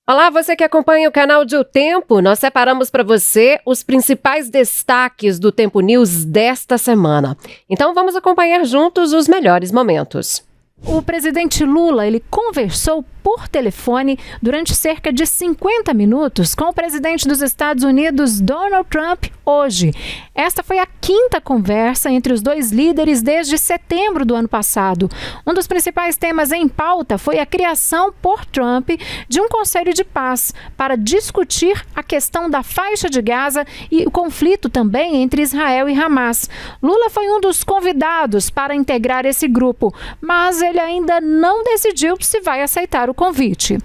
Olá, você que acompanha o canal de O Tempo, nós separamos para você os principais destaques do Tempo News desta semana. Então vamos acompanhar juntos os melhores momentos. O presidente Lula, ele conversou por telefone durante cerca de 50 minutos com o presidente dos Estados Unidos, Donald Trump, hoje. Esta foi a quinta conversa entre os dois líderes desde setembro do ano passado. Um dos principais temas em pauta foi a criação por Trump de um Conselho de Paz para discutir a questão da faixa de Gaza e o conflito também entre Israel e Hamas. Lula foi um dos convidados para integrar esse grupo, mas ele ainda não decidiu se vai aceitar o convite.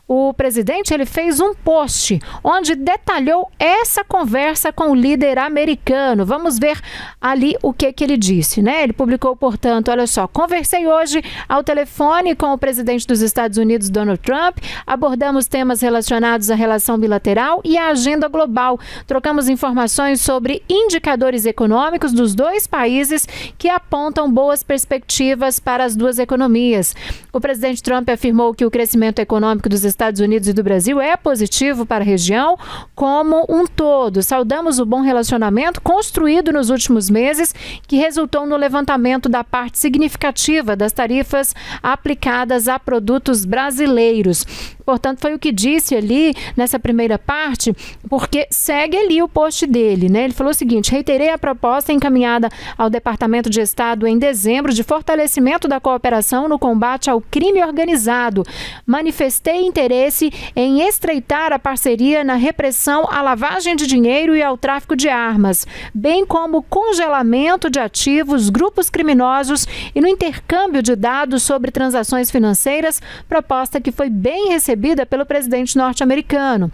O presidente ele fez um post onde detalhou essa conversa com o líder americano. Vamos ver ali o que ele disse, né? Ele publicou, portanto, olha só, conversei hoje ao telefone com o presidente dos Estados Unidos, Donald Trump, abordamos temas relacionados à relação bilateral e à agenda global. Trocamos informações sobre indicadores econômicos dos dois países que apontam boas perspectivas para as duas economias. O presidente Trump afirmou que o crescimento econômico dos Estados Unidos e do Brasil é positivo para a região como um todo. Saudamos o bom relacionamento construído nos últimos meses, que resultou no levantamento da parte significativa das tarifas aplicadas a produtos brasileiros. Portanto, foi o que disse ali nessa primeira parte, porque segue ali o post dele, né? Ele falou o seguinte: reiterei a proposta encaminhada ao Departamento de Estado em dezembro de fortalecimento da cooperação no combate ao crime organizado. Manifestei interesse em estreitar a parceria na repressão à lavagem de dinheiro e ao tráfico de armas, bem como congelamento de ativos, grupos criminosos e no intercâmbio de dados sobre transações financeiras, proposta que foi bem recebida pelo presidente norte-americano.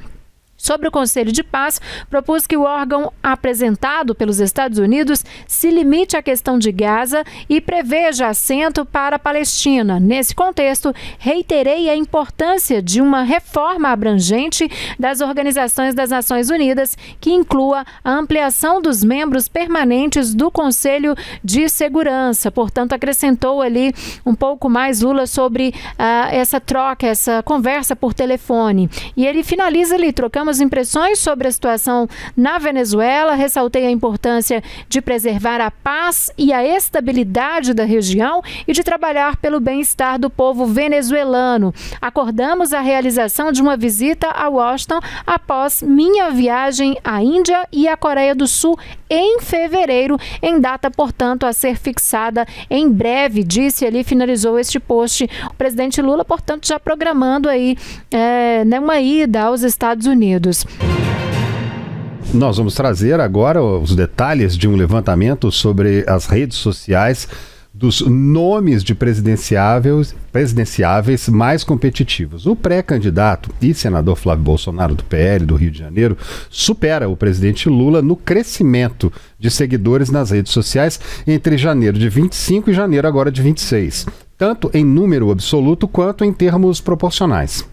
Sobre o Conselho de Paz, propus que o órgão apresentado pelos Estados Unidos se limite à questão de Gaza e preveja assento para a Palestina. Nesse contexto, reiterei a importância de uma reforma abrangente das organizações das Nações Unidas, que inclua a ampliação dos membros permanentes do Conselho de Segurança. Portanto, acrescentou ali um pouco mais Lula sobre essa troca, essa conversa por telefone. E ele finaliza ali, trocamos impressões sobre a situação na Venezuela, ressaltei a importância de preservar a paz e a estabilidade da região e de trabalhar pelo bem-estar do povo venezuelano. Acordamos a realização de uma visita a Washington após minha viagem à Índia e à Coreia do Sul em fevereiro, em data, portanto, a ser fixada em breve, disse ali, finalizou este post. O presidente Lula, portanto, já programando aí uma ida aos Estados Unidos. Nós vamos trazer agora os detalhes de um levantamento sobre as redes sociais dos nomes de presidenciáveis mais competitivos. O pré-candidato e senador Flávio Bolsonaro, do PL do Rio de Janeiro, supera o presidente Lula no crescimento de seguidores nas redes sociais entre janeiro de 25 e janeiro agora de 26, tanto em número absoluto quanto em termos proporcionais.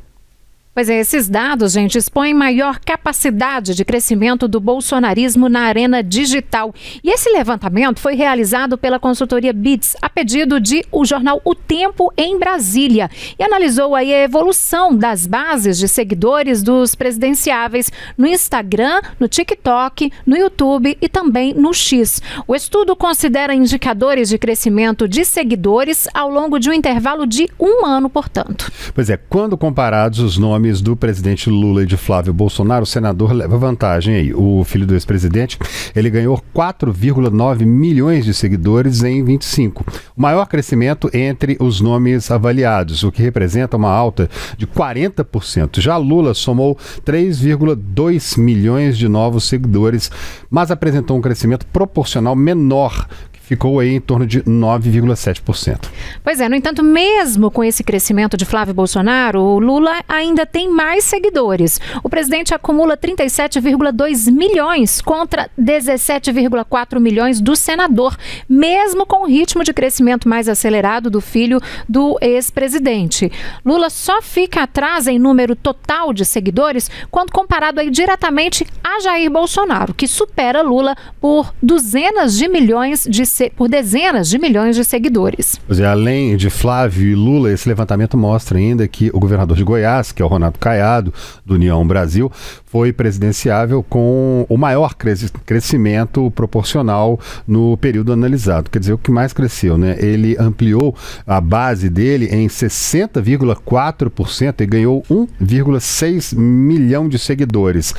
Pois é, esses dados, gente, expõem maior capacidade de crescimento do bolsonarismo na arena digital. E esse levantamento foi realizado pela consultoria BITS, a pedido de o jornal O Tempo em Brasília, e analisou aí a evolução das bases de seguidores dos presidenciáveis no Instagram, no TikTok, no YouTube e também no X. O estudo considera indicadores de crescimento de seguidores ao longo de um intervalo de um ano, portanto. Pois é, quando comparados os nomes do presidente Lula e de Flávio Bolsonaro, o senador leva vantagem aí. O filho do ex-presidente, ele ganhou 4,9 milhões de seguidores em 25. O maior crescimento entre os nomes avaliados, o que representa uma alta de 40%. Já Lula somou 3,2 milhões de novos seguidores, mas apresentou um crescimento proporcional menor, ficou aí em torno de 9,7%. Pois é, no entanto, mesmo com esse crescimento de Flávio Bolsonaro, o Lula ainda tem mais seguidores. O presidente acumula 37,2 milhões contra 17,4 milhões do senador, mesmo com o ritmo de crescimento mais acelerado do filho do ex-presidente. Lula só fica atrás em número total de seguidores quando comparado aí diretamente a Jair Bolsonaro, que supera Lula por dezenas de milhões de seguidores por dezenas de milhões de seguidores. Pois é, além de Flávio e Lula, esse levantamento mostra ainda que o governador de Goiás, que é o Ronaldo Caiado, do União Brasil, foi presidenciável com o maior crescimento proporcional no período analisado. Quer dizer, o que mais cresceu, né? Ele ampliou a base dele em 60,4% e ganhou 1,6 milhão de seguidores.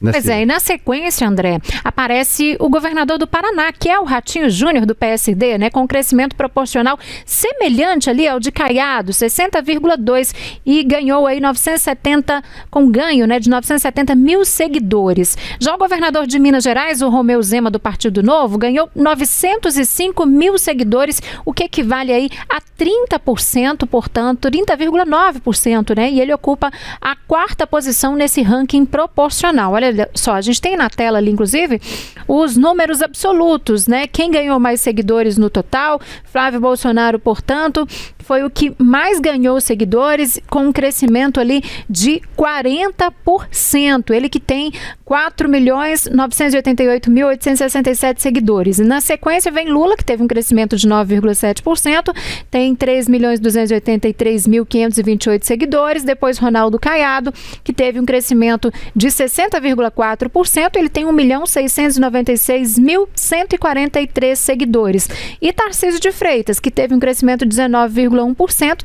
Pois é, e na sequência, André, aparece o governador do Paraná, que é o Ratinho Júnior do PSD, né, com um crescimento proporcional semelhante ali ao de Caiado, 60,2%, e ganhou aí 970, com ganho, né, de 970 mil seguidores. Já o governador de Minas Gerais, o Romeu Zema do Partido Novo, ganhou 905 mil seguidores, o que equivale aí a 30%, portanto, 30,9%, né, e ele ocupa a 4ª posição nesse ranking proporcional. Olha só, a gente tem na tela ali, inclusive, os números absolutos, né? Quem ganhou mais seguidores no total? Flávio Bolsonaro, portanto, foi o que mais ganhou seguidores, com um crescimento ali de 40%. Ele que tem 4.988.867 seguidores. E na sequência vem Lula, que teve um crescimento de 9,7%, tem 3.283.528 seguidores. Depois Ronaldo Caiado, que teve um crescimento de 60,4%, ele tem 1.696.143 seguidores. E Tarcísio de Freitas, que teve um crescimento de 19,1%,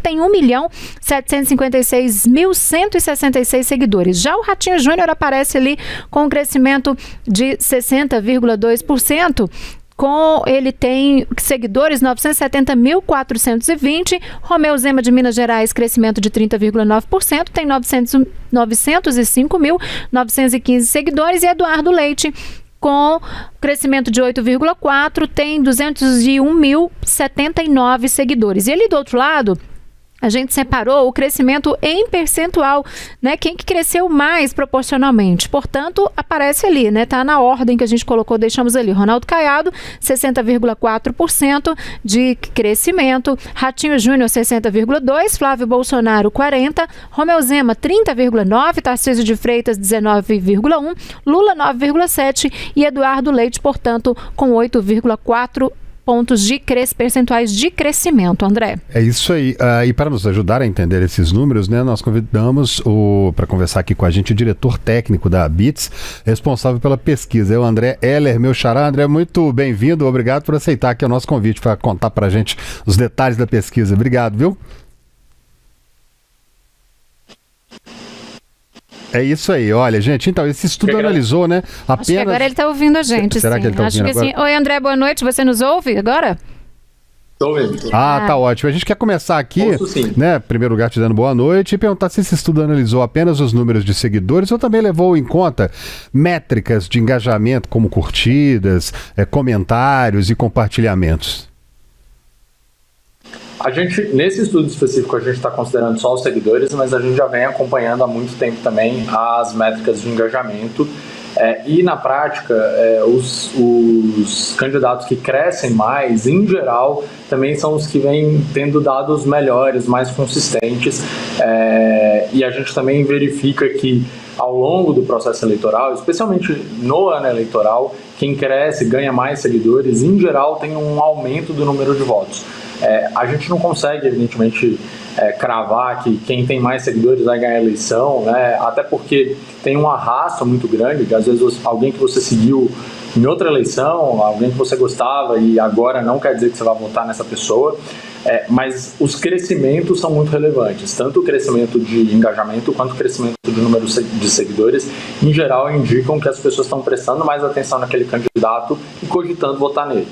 tem 1.756.166 seguidores. Já o Ratinho Júnior aparece ali com um crescimento de 60,2%. Ele tem seguidores 970.420, Romeu Zema de Minas Gerais, crescimento de 30,9%, tem 905.915 seguidores, e Eduardo Leite, com crescimento de 8,4%, tem 201.079 seguidores. E ali do outro lado, a gente separou o crescimento em percentual, né? Quem que cresceu mais proporcionalmente. Portanto, aparece ali, né? Tá na ordem que a gente colocou, deixamos ali. Ronaldo Caiado, 60,4% de crescimento. Ratinho Júnior, 60,2%. Flávio Bolsonaro, 40%. Romeu Zema, 30,9%. Tarcísio de Freitas, 19,1%. Lula, 9,7%. E Eduardo Leite, portanto, com 8,4% pontos percentuais de crescimento, André. É isso aí. E para nos ajudar a entender esses números, né, nós convidamos para conversar aqui com a gente o diretor técnico da BITS, responsável pela pesquisa, é o André Heller, meu xará. André, muito bem-vindo, obrigado por aceitar aqui o nosso convite para contar para a gente os detalhes da pesquisa. Obrigado, viu? É isso aí, olha, gente, então, esse estudo analisou, né, apenas... Acho que agora ele está ouvindo a gente, Será sim. que ele está ouvindo agora? Sim. Oi, André, boa noite, você nos ouve agora? Estou ouvindo. Tá ótimo. A gente quer começar aqui, né, em primeiro lugar, te dando boa noite, e perguntar se esse estudo analisou apenas os números de seguidores ou também levou em conta métricas de engajamento, como curtidas, comentários e compartilhamentos. A gente, nesse estudo específico, a gente está considerando só os seguidores, mas a gente já vem acompanhando há muito tempo também as métricas de engajamento. E na prática, os candidatos que crescem mais, em geral, também são os que vêm tendo dados melhores, mais consistentes. E a gente também verifica que, ao longo do processo eleitoral, especialmente no ano eleitoral, quem cresce, ganha mais seguidores, em geral, tem um aumento do número de votos. A gente não consegue, evidentemente, cravar que quem tem mais seguidores vai ganhar a eleição, né? Até porque tem um arrasto muito grande, que às vezes alguém que você seguiu em outra eleição, alguém que você gostava e agora não quer dizer que você vai votar nessa pessoa, mas os crescimentos são muito relevantes, tanto o crescimento de engajamento quanto o crescimento do número de seguidores, em geral indicam que as pessoas estão prestando mais atenção naquele candidato e cogitando votar nele.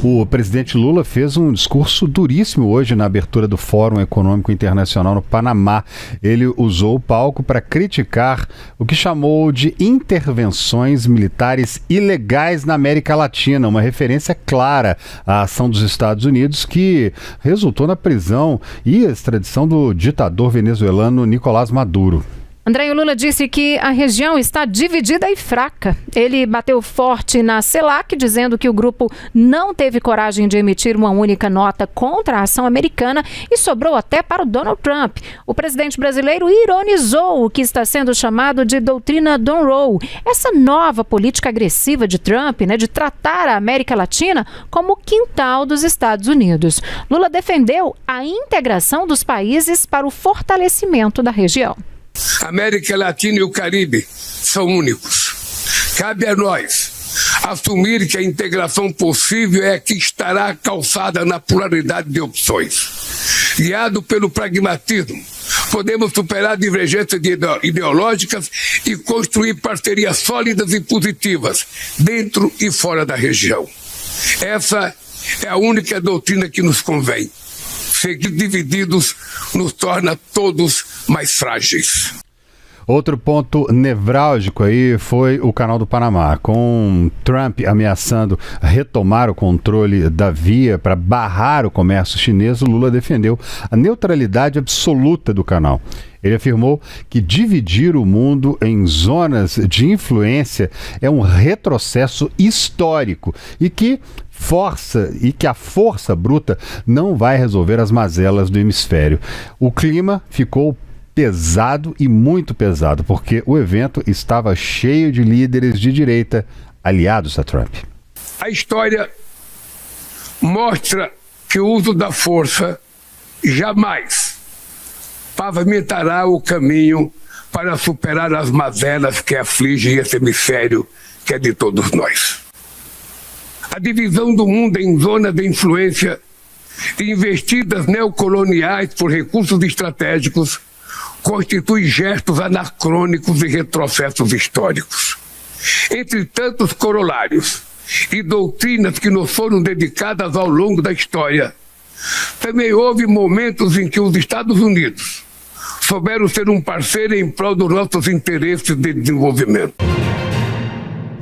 O presidente Lula fez um discurso duríssimo hoje na abertura do Fórum Econômico Internacional no Panamá. Ele usou o palco para criticar o que chamou de intervenções militares ilegais na América Latina, uma referência clara à ação dos Estados Unidos que resultou na prisão e extradição do ditador venezuelano Nicolás Maduro. André Lula disse que a região está dividida e fraca. Ele bateu forte na CELAC, dizendo que o grupo não teve coragem de emitir uma única nota contra a ação americana e sobrou até para o Donald Trump. O presidente brasileiro ironizou o que está sendo chamado de doutrina Monroe, essa nova política agressiva de Trump, de tratar a América Latina como o quintal dos Estados Unidos. Lula defendeu a integração dos países para o fortalecimento da região. A América Latina e o Caribe são únicos. Cabe a nós assumir que a integração possível é a que estará calçada na pluralidade de opções. Guiado pelo pragmatismo, podemos superar divergências ideológicas e construir parcerias sólidas e positivas dentro e fora da região. Essa é a única doutrina que nos convém. Seguir divididos nos torna todos mais frágeis. Outro ponto nevrálgico aí foi o Canal do Panamá, com Trump ameaçando retomar o controle da via para barrar o comércio chinês. O Lula defendeu a neutralidade absoluta do canal. Ele afirmou que dividir o mundo em zonas de influência é um retrocesso histórico e que a força bruta não vai resolver as mazelas do hemisfério. O clima ficou pesado e muito pesado, porque o evento estava cheio de líderes de direita aliados a Trump. A história mostra que o uso da força jamais pavimentará o caminho para superar as mazelas que afligem esse hemisfério que é de todos nós. A divisão do mundo em zonas de influência e investidas neocoloniais por recursos estratégicos constitui gestos anacrônicos e retrocessos históricos. Entre tantos corolários e doutrinas que nos foram dedicadas ao longo da história, também houve momentos em que os Estados Unidos souberam ser um parceiro em prol dos nossos interesses de desenvolvimento.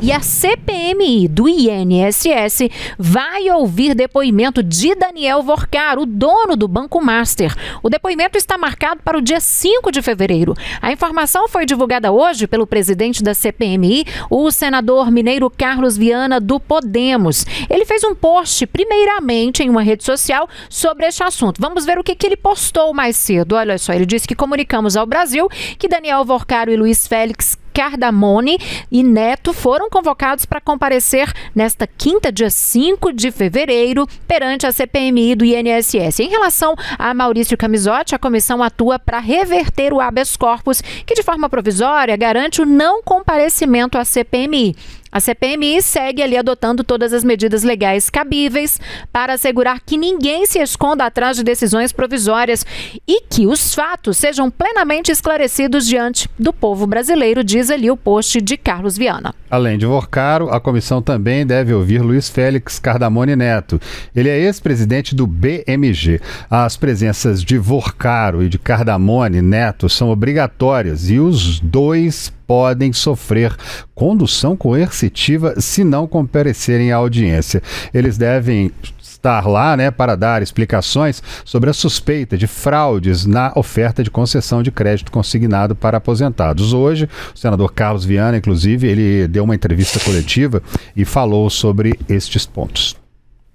E a CPMI do INSS vai ouvir depoimento de Daniel Vorcar, o dono do Banco Master. O depoimento está marcado para o dia 5 de fevereiro. A informação foi divulgada hoje pelo presidente da CPMI, o senador mineiro Carlos Viana, do Podemos. Ele fez um post, primeiramente, em uma rede social sobre este assunto. Vamos ver o que ele postou mais cedo. Olha só, ele disse que comunicamos ao Brasil que Daniel Vorcar e Luiz Félix Cardamone e Neto foram convocados para comparecer nesta quinta, dia 5 de fevereiro, perante a CPMI do INSS. Em relação a Maurício Camisotti, a comissão atua para reverter o habeas corpus, que de forma provisória garante o não comparecimento à CPMI. A CPMI segue ali adotando todas as medidas legais cabíveis para assegurar que ninguém se esconda atrás de decisões provisórias e que os fatos sejam plenamente esclarecidos diante do povo brasileiro, diz ali o post de Carlos Viana. Além de Vorcaro, a comissão também deve ouvir Luiz Félix Cardamone Neto. Ele é ex-presidente do BMG. As presenças de Vorcaro e de Cardamone Neto são obrigatórias e os dois podem sofrer condução coercitiva se não comparecerem à audiência. Eles devem estar lá, para dar explicações sobre a suspeita de fraudes na oferta de concessão de crédito consignado para aposentados. Hoje, o senador Carlos Viana, inclusive, ele deu uma entrevista coletiva e falou sobre estes pontos.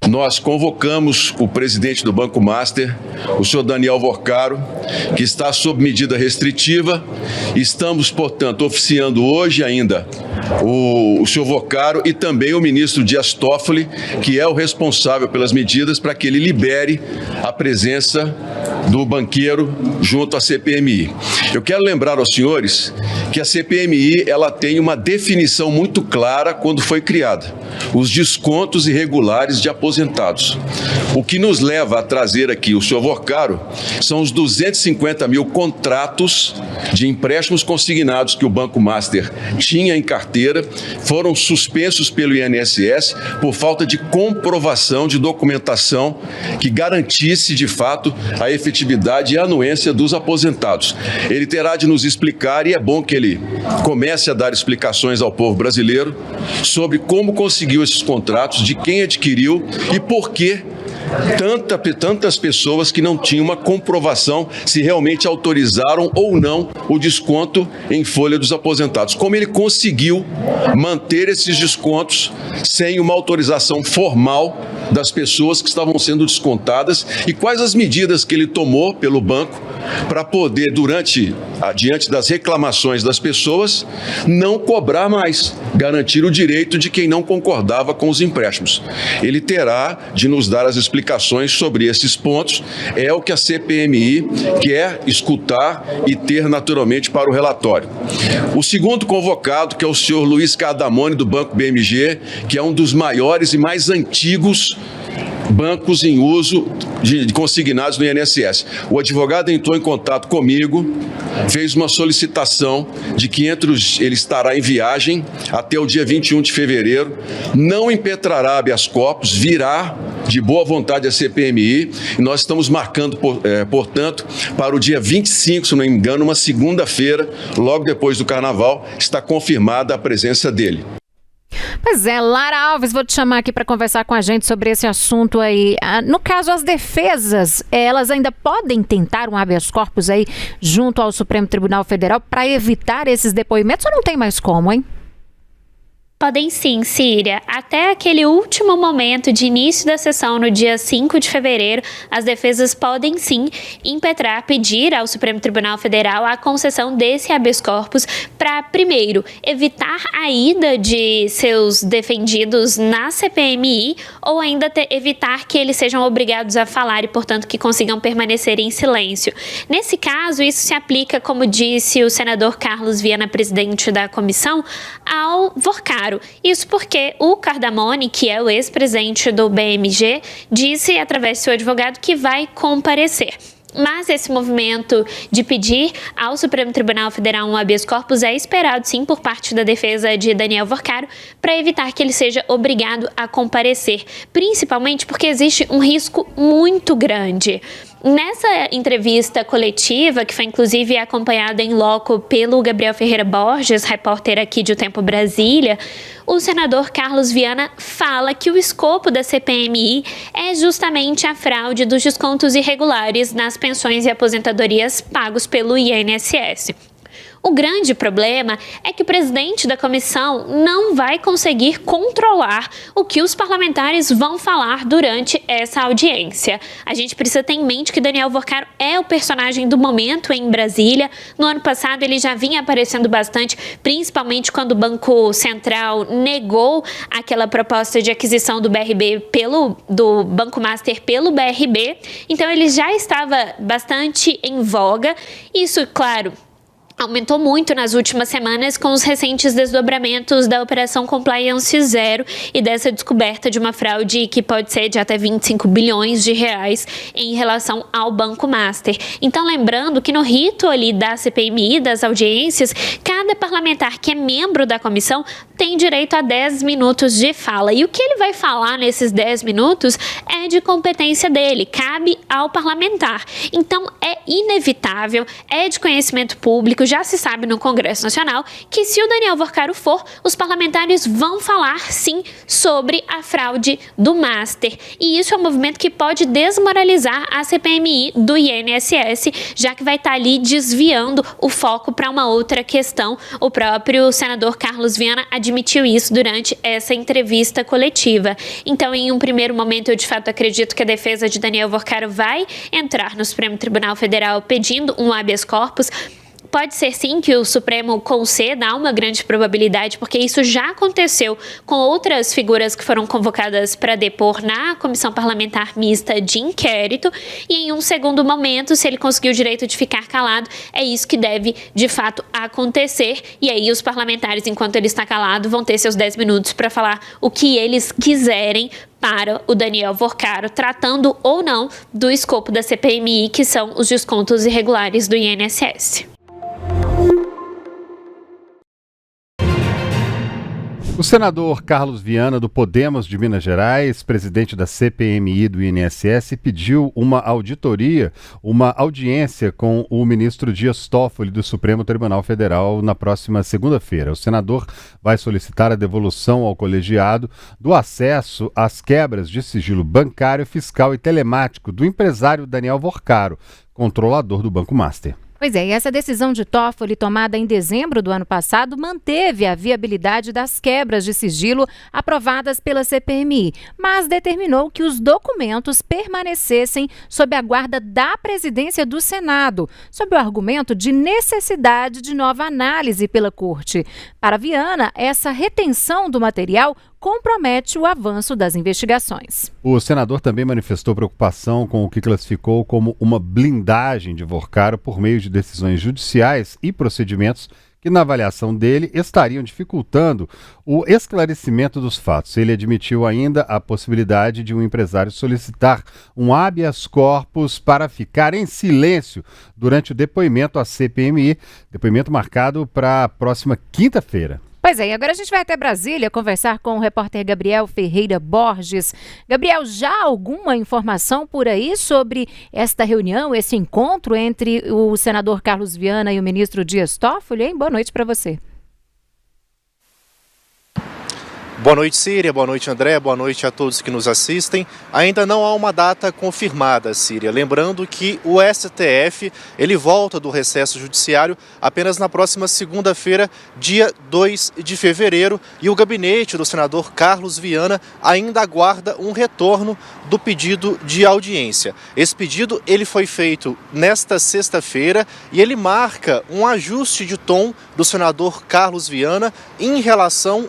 Nós convocamos o presidente do Banco Master, o senhor Daniel Vorcaro, que está sob medida restritiva. Estamos, portanto, oficiando hoje ainda o senhor Vorcaro e também o ministro Dias Toffoli, que é o responsável pelas medidas, para que ele libere a presença do banqueiro junto à CPMI. Eu quero lembrar aos senhores que a CPMI ela tem uma definição muito clara quando foi criada: os descontos irregulares de aposentados. O que nos leva a trazer aqui o senhor Vorcaro são os 250 mil contratos de empréstimos consignados que o Banco Master tinha em carteira, foram suspensos pelo INSS por falta de comprovação de documentação que garantisse, de fato, a efetividade e a anuência dos aposentados. Ele terá de nos explicar, e é bom que ele comece a dar explicações ao povo brasileiro sobre como conseguiu esses contratos, de quem adquiriu e por que tantas pessoas que não tinham uma comprovação se realmente autorizaram ou não o desconto em folha dos aposentados. Como ele conseguiu manter esses descontos sem uma autorização formal das pessoas que estavam sendo descontadas e quais as medidas que ele tomou pelo banco para poder, diante das reclamações das pessoas, não cobrar mais, garantir o direito de quem não concordava com os empréstimos. Ele terá de nos dar as explicações sobre esses pontos, é o que a CPMI quer escutar e ter naturalmente para o relatório. O segundo convocado, que é o senhor Luiz Cardamone, do Banco BMG, que é um dos maiores e mais antigos bancos em uso de consignados no INSS. O advogado entrou em contato comigo, fez uma solicitação de que ele estará em viagem até o dia 21 de fevereiro, não impetrará habeas corpus, virá de boa vontade a CPMI, e nós estamos marcando, portanto, para o dia 25, se não me engano, uma segunda-feira, logo depois do Carnaval, está confirmada a presença dele. Pois é, Lara Alves, vou te chamar aqui para conversar com a gente sobre esse assunto aí. No caso, as defesas, elas ainda podem tentar um habeas corpus aí junto ao Supremo Tribunal Federal para evitar esses depoimentos ou não tem mais como, hein? Podem sim, Síria. Até aquele último momento de início da sessão, no dia 5 de fevereiro, as defesas podem sim impetrar, pedir ao Supremo Tribunal Federal a concessão desse habeas corpus para, primeiro, evitar a ida de seus defendidos na CPMI ou ainda evitar que eles sejam obrigados a falar e, portanto, que consigam permanecer em silêncio. Nesse caso, isso se aplica, como disse o senador Carlos Viana, presidente da comissão, ao Vorcaro. Isso porque o Cardamone, que é o ex-presidente do BMG, disse através de seu advogado que vai comparecer. Mas esse movimento de pedir ao Supremo Tribunal Federal um habeas corpus é esperado, sim, por parte da defesa de Daniel Vorcaro, para evitar que ele seja obrigado a comparecer, principalmente porque existe um risco muito grande. Nessa entrevista coletiva, que foi inclusive acompanhada em loco pelo Gabriel Ferreira Borges, repórter aqui de O Tempo Brasília, o senador Carlos Viana fala que o escopo da CPMI é justamente a fraude dos descontos irregulares nas pensões e aposentadorias pagos pelo INSS. O grande problema é que o presidente da comissão não vai conseguir controlar o que os parlamentares vão falar durante essa audiência. A gente precisa ter em mente que Daniel Vorcaro é o personagem do momento em Brasília. No ano passado ele já vinha aparecendo bastante, principalmente quando o Banco Central negou aquela proposta de aquisição do BRB do Banco Master pelo BRB. Então ele já estava bastante em voga. Isso, claro, aumentou muito nas últimas semanas com os recentes desdobramentos da Operação Compliance Zero e dessa descoberta de uma fraude que pode ser de até 25 bilhões de reais em relação ao Banco Master. Então, lembrando que no rito ali da CPMI, das audiências, cada parlamentar que é membro da comissão tem direito a 10 minutos de fala. E o que ele vai falar nesses 10 minutos é de competência dele, cabe ao parlamentar. Então, é inevitável, é de conhecimento público, já se sabe no Congresso Nacional que se o Daniel Vorcaro for, os parlamentares vão falar sim sobre a fraude do Master. E isso é um movimento que pode desmoralizar a CPMI do INSS, já que vai estar ali desviando o foco para uma outra questão. O próprio senador Carlos Viana admitiu isso durante essa entrevista coletiva. Então, em um primeiro momento, eu de fato acredito que a defesa de Daniel Vorcaro vai entrar no Supremo Tribunal Federal pedindo um habeas corpus. Pode ser sim que o Supremo conceda, há uma grande probabilidade, porque isso já aconteceu com outras figuras que foram convocadas para depor na Comissão Parlamentar Mista de Inquérito, e em um segundo momento, se ele conseguir o direito de ficar calado, é isso que deve de fato acontecer, e aí os parlamentares, enquanto ele está calado, vão ter seus 10 minutos para falar o que eles quiserem para o Daniel Vorcaro, tratando ou não do escopo da CPMI, que são os descontos irregulares do INSS. O senador Carlos Viana, do Podemos de Minas Gerais, presidente da CPMI do INSS, pediu uma auditoria, uma audiência com o ministro Dias Toffoli do Supremo Tribunal Federal na próxima segunda-feira. O senador vai solicitar a devolução ao colegiado do acesso às quebras de sigilo bancário, fiscal e telemático do empresário Daniel Vorcaro, controlador do Banco Master. Pois é, e essa decisão de Toffoli, tomada em dezembro do ano passado, manteve a viabilidade das quebras de sigilo aprovadas pela CPMI, mas determinou que os documentos permanecessem sob a guarda da presidência do Senado, sob o argumento de necessidade de nova análise pela Corte. Para Viana, essa retenção do material compromete o avanço das investigações. O senador também manifestou preocupação com o que classificou como uma blindagem de Vorcaro por meio de decisões judiciais e procedimentos que, na avaliação dele, estariam dificultando o esclarecimento dos fatos. Ele admitiu ainda a possibilidade de um empresário solicitar um habeas corpus para ficar em silêncio durante o depoimento à CPMI, depoimento marcado para a próxima quinta-feira. Pois é, e agora a gente vai até Brasília conversar com o repórter Gabriel Ferreira Borges. Gabriel, já alguma informação por aí sobre esta reunião, esse encontro entre o senador Carlos Viana e o ministro Dias Toffoli, hein? Boa noite para você. Boa noite, Síria. Boa noite, André. Boa noite a todos que nos assistem. Ainda não há uma data confirmada, Síria. Lembrando que o STF ele volta do recesso judiciário apenas na próxima segunda-feira, dia 2 de fevereiro, e o gabinete do senador Carlos Viana ainda aguarda um retorno do pedido de audiência. Esse pedido ele foi feito nesta sexta-feira e ele marca um ajuste de tom do senador Carlos Viana em relação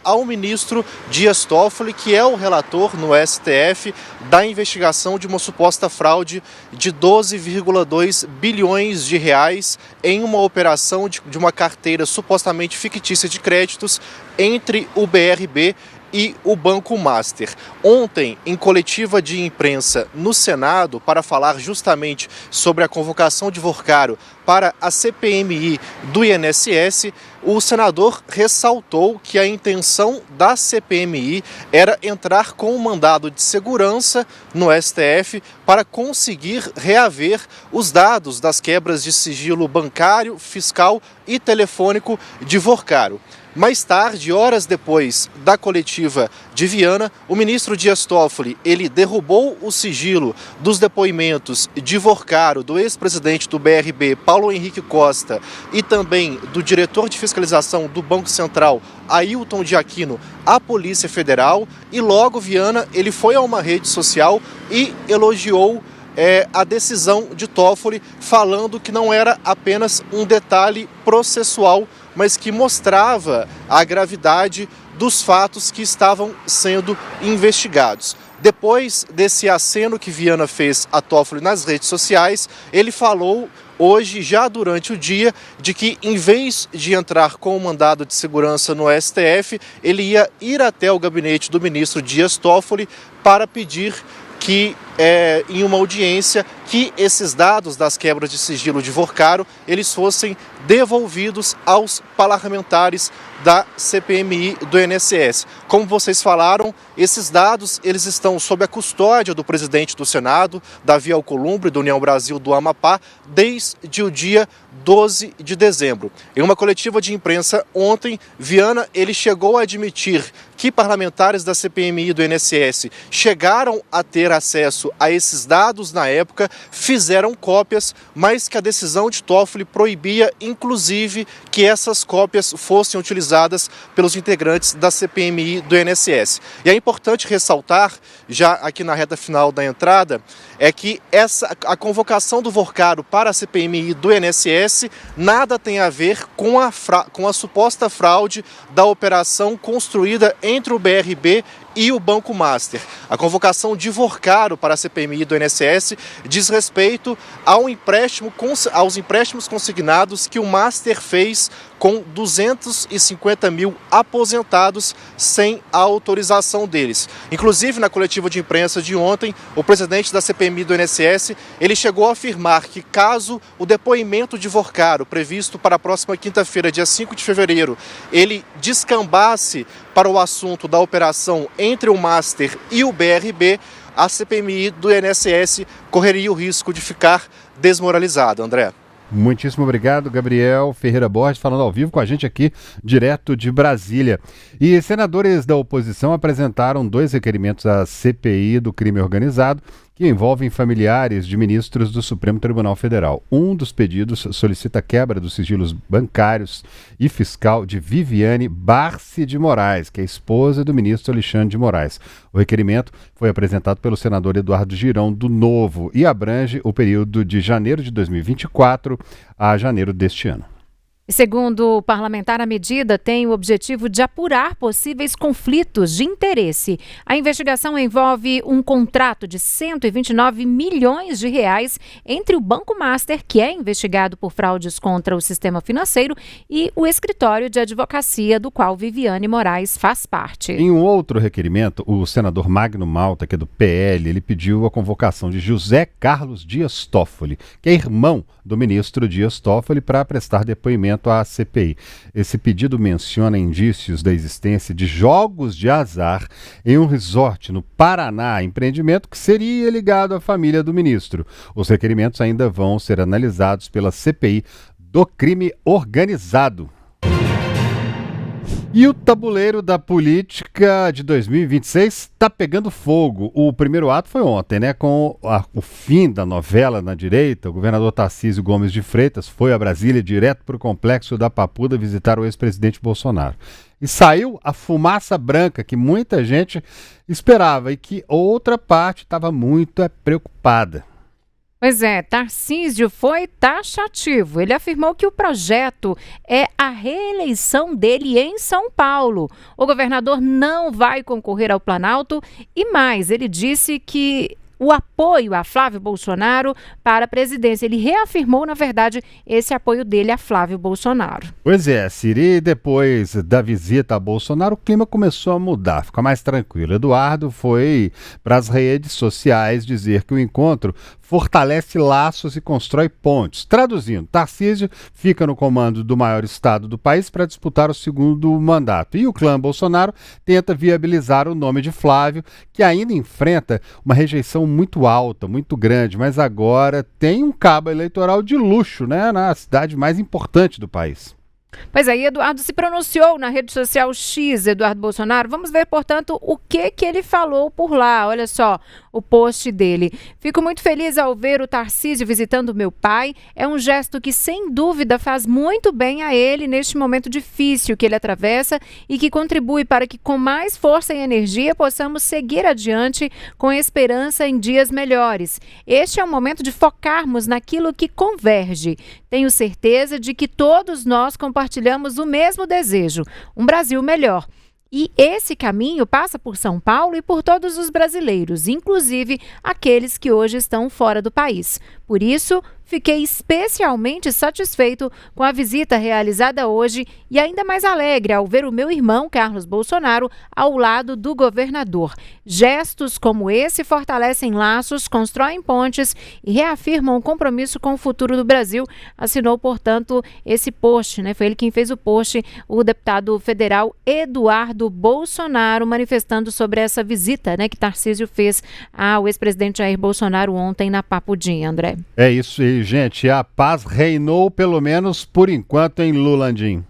ao ministro Dias Toffoli, que é o relator no STF da investigação de uma suposta fraude de 12,2 bilhões de reais em uma operação de uma carteira supostamente fictícia de créditos entre o BRB e o Banco Master. Ontem, em coletiva de imprensa no Senado, para falar justamente sobre a convocação de Vorcaro para a CPMI do INSS, o senador ressaltou que a intenção da CPMI era entrar com um mandado de segurança no STF para conseguir reaver os dados das quebras de sigilo bancário, fiscal e telefônico de Vorcaro. Mais tarde, horas depois da coletiva de Viana, o ministro Dias Toffoli, ele derrubou o sigilo dos depoimentos de Vorcaro, do ex-presidente do BRB, Paulo Henrique Costa, e também do diretor de fiscalização do Banco Central, Ailton de Aquino, à Polícia Federal, e logo Viana ele foi a uma rede social e elogiou a decisão de Toffoli, falando que não era apenas um detalhe processual, mas que mostrava a gravidade dos fatos que estavam sendo investigados. Depois desse aceno que Viana fez a Toffoli nas redes sociais, ele falou hoje, já durante o dia, de que em vez de entrar com o mandado de segurança no STF, ele ia ir até o gabinete do ministro Dias Toffoli para pedir que, em uma audiência, que esses dados das quebras de sigilo de Vorcaro, eles fossem devolvidos aos parlamentares da CPMI do INSS. Como vocês falaram, esses dados eles estão sob a custódia do presidente do Senado, Davi Alcolumbre, do União Brasil do Amapá, desde o dia 12 de dezembro. Em uma coletiva de imprensa ontem, Viana ele chegou a admitir que parlamentares da CPMI do INSS chegaram a ter acesso a esses dados na época, fizeram cópias, mas que a decisão de Toffoli proibia, inclusive, que essas cópias fossem utilizadas pelos integrantes da CPMI do INSS. E é importante ressaltar, já aqui na reta final da entrada, é que a convocação do Vorcaro para a CPMI do INSS nada tem a ver com a suposta fraude da operação construída entre o BRB e o Banco Master. A convocação de Vorcaro para a CPMI do INSS diz respeito aos empréstimos consignados que o Master fez com 250 mil aposentados sem a autorização deles. Inclusive, na coletiva de imprensa de ontem, o presidente da CPMI do INSS, ele chegou a afirmar que caso o depoimento de Vorcaro, previsto para a próxima quinta-feira, dia 5 de fevereiro, ele descambasse para o assunto da operação entre o Master e o BRB, a CPMI do INSS correria o risco de ficar desmoralizada. André. Muitíssimo obrigado, Gabriel Ferreira Borges, falando ao vivo com a gente aqui, direto de Brasília. E senadores da oposição apresentaram 2 requerimentos à CPI do crime organizado, que envolvem familiares de ministros do Supremo Tribunal Federal. Um dos pedidos solicita a quebra dos sigilos bancários e fiscal de Viviane Barsi de Moraes, que é esposa do ministro Alexandre de Moraes. O requerimento foi apresentado pelo senador Eduardo Girão, do Novo, e abrange o período de janeiro de 2024 a janeiro deste ano. Segundo o parlamentar, a medida tem o objetivo de apurar possíveis conflitos de interesse. A investigação envolve um contrato de 129 milhões de reais entre o Banco Master, que é investigado por fraudes contra o sistema financeiro, e o escritório de advocacia do qual Viviane Moraes faz parte. Em um outro requerimento, o senador Magno Malta, que é do PL, ele pediu a convocação de José Carlos Dias Toffoli, que é irmão do ministro Dias Toffoli, para prestar depoimento à CPI. Esse pedido menciona indícios da existência de jogos de azar em um resort no Paraná, empreendimento que seria ligado à família do ministro. Os requerimentos ainda vão ser analisados pela CPI do crime organizado. E o tabuleiro da política de 2026 está pegando fogo. O primeiro ato foi ontem, né? Com o fim da novela na direita, o governador Tarcísio Gomes de Freitas foi a Brasília direto para o complexo da Papuda visitar o ex-presidente Bolsonaro. E saiu a fumaça branca que muita gente esperava e que outra parte estava muito preocupada. Pois é, Tarcísio foi taxativo. Ele afirmou que o projeto é a reeleição dele em São Paulo. O governador não vai concorrer ao Planalto e mais, ele disse que o apoio a Flávio Bolsonaro para a presidência. Ele reafirmou, na verdade, esse apoio dele a Flávio Bolsonaro. Pois é, Siri, depois da visita a Bolsonaro, o clima começou a mudar, fica mais tranquilo. Eduardo foi para as redes sociais dizer que o encontro fortalece laços e constrói pontes. Traduzindo, Tarcísio fica no comando do maior estado do país para disputar o segundo mandato. E o clã Bolsonaro tenta viabilizar o nome de Flávio, que ainda enfrenta uma rejeição muito alta, muito grande, mas agora tem um cabo eleitoral de luxo, né, na cidade mais importante do país. Pois aí, Eduardo se pronunciou na rede social X, Eduardo Bolsonaro. Vamos ver, portanto, o que ele falou por lá. Olha só o post dele. Fico muito feliz ao ver o Tarcísio visitando meu pai. É um gesto que, sem dúvida, faz muito bem a ele neste momento difícil que ele atravessa e que contribui para que, com mais força e energia, possamos seguir adiante com esperança em dias melhores. Este é o momento de focarmos naquilo que converge. Tenho certeza de que todos nós compartilhamos o mesmo desejo, um Brasil melhor. E esse caminho passa por São Paulo e por todos os brasileiros, inclusive aqueles que hoje estão fora do país. Por isso, fiquei especialmente satisfeito com a visita realizada hoje e ainda mais alegre ao ver o meu irmão, Carlos Bolsonaro, ao lado do governador. Gestos como esse fortalecem laços, constroem pontes e reafirmam o compromisso com o futuro do Brasil. Assinou, portanto, esse post, né? Foi ele quem fez o post, o deputado federal Eduardo Bolsonaro, manifestando sobre essa visita, né, que Tarcísio fez ao ex-presidente Jair Bolsonaro ontem na Papudinha, André. É isso aí, gente. A paz reinou, pelo menos por enquanto, em Lulandim.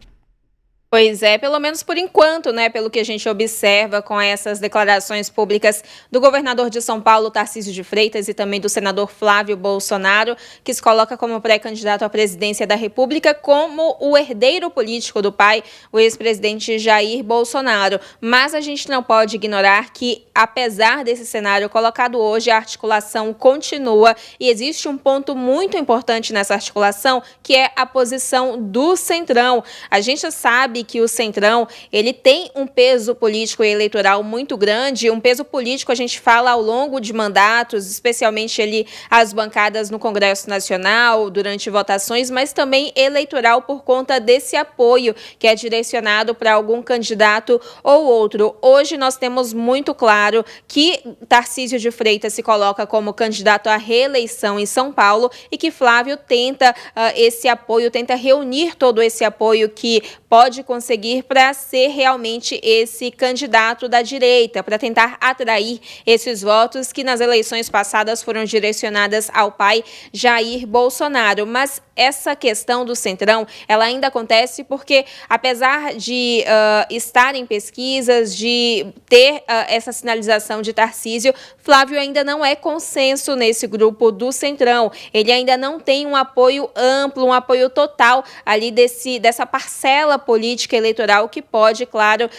Pois é, pelo menos por enquanto, né, pelo que a gente observa com essas declarações públicas do governador de São Paulo, Tarcísio de Freitas, e também do senador Flávio Bolsonaro, que se coloca como pré-candidato à presidência da República, como o herdeiro político do pai, o ex-presidente Jair Bolsonaro. Mas a gente não pode ignorar que, apesar desse cenário colocado hoje, a articulação continua e existe um ponto muito importante nessa articulação, que é a posição do Centrão. A gente sabe sabe que o Centrão, ele tem um peso político e eleitoral muito grande. Um peso político a gente fala ao longo de mandatos, especialmente ali as bancadas no Congresso Nacional, durante votações, mas também eleitoral por conta desse apoio que é direcionado para algum candidato ou outro. Hoje nós temos muito claro que Tarcísio de Freitas se coloca como candidato à reeleição em São Paulo e que Flávio tenta esse apoio, tenta reunir todo esse apoio que pode conseguir para ser realmente esse candidato da direita, para tentar atrair esses votos que nas eleições passadas foram direcionadas ao pai Jair Bolsonaro. Mas essa questão do Centrão, ela ainda acontece porque, apesar de estar em pesquisas, de ter essa sinalização de Tarcísio, Flávio ainda não é consenso nesse grupo do Centrão. Ele ainda não tem um apoio amplo, um apoio total ali dessa parcela política eleitoral que pode, claro,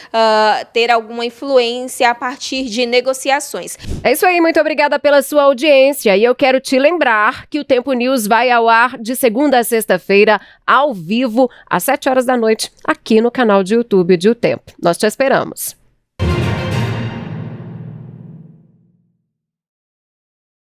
ter alguma influência a partir de negociações. É isso aí, muito obrigada pela sua audiência. E eu quero te lembrar que o Tempo News vai ao ar de segunda a sexta-feira, ao vivo, às 7 horas da noite, aqui no canal de YouTube de O Tempo. Nós te esperamos.